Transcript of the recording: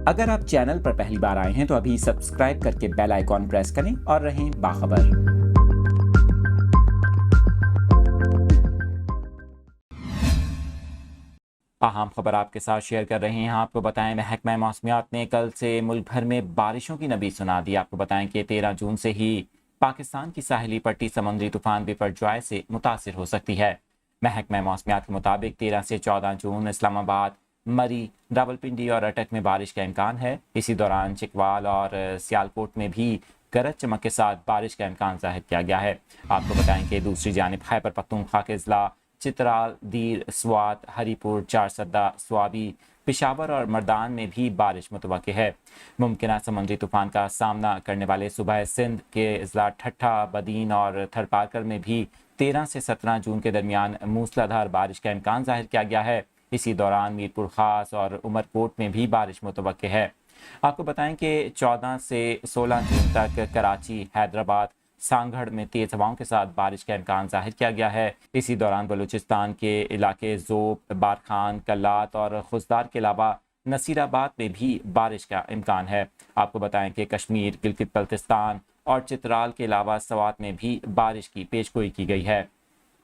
اگر آپ چینل پر پہلی بار آئے ہیں تو ابھی سبسکرائب کر کے بیل آئیکن پریس کریں اور رہیں باخبر۔ اہم خبر آپ کے ساتھ شیئر کر رہے ہیں۔ آپ کو بتائیں محکمہ موسمیات نے کل سے ملک بھر میں بارشوں کی نبی سنا دی۔ آپ کو بتائیں کہ 13 جون سے ہی پاکستان کی ساحلی پٹی سمندری طوفان بپرجوائے سے متاثر ہو سکتی ہے۔ محکمہ موسمیات کے مطابق 13 سے 14 جون اسلام آباد، مری، راولپنڈی اور اٹک میں بارش کا امکان ہے۔ اسی دوران چکوال اور سیالکوٹ میں بھی گرج چمک کے ساتھ بارش کا امکان ظاہر کیا گیا ہے۔ آپ کو بتائیں کہ دوسری جانب خیبر پختونخوا کے اضلاع چترال، دیر، سوات، ہری پور، چارسدہ، سوابی، پشاور اور مردان میں بھی بارش متوقع ہے۔ ممکنہ سمندری طوفان کا سامنا کرنے والے صوبہ سندھ کے اضلاع ٹھٹھہ، بدین اور تھرپارکر میں بھی 13 سے 17 جون کے درمیان موسلادھار بارش کا امکان ظاہر کیا گیا ہے۔ اسی دوران میرپور خاص اور عمرکوٹ میں بھی بارش متوقع ہے۔ آپ کو بتائیں کہ 14 سے 16 جون تک کراچی، حیدرآباد، سانگھڑ میں تیز ہواؤں کے ساتھ بارش کا امکان ظاہر کیا گیا ہے۔ اسی دوران بلوچستان کے علاقے ذوب، بارکھان، کلات اور خزدار کے علاوہ نصیر آباد میں بھی بارش کا امکان ہے۔ آپ کو بتائیں کہ کشمیر، گلگت بلتستان اور چترال کے علاوہ سوات میں بھی بارش کی پیشگوئی کی گئی ہے۔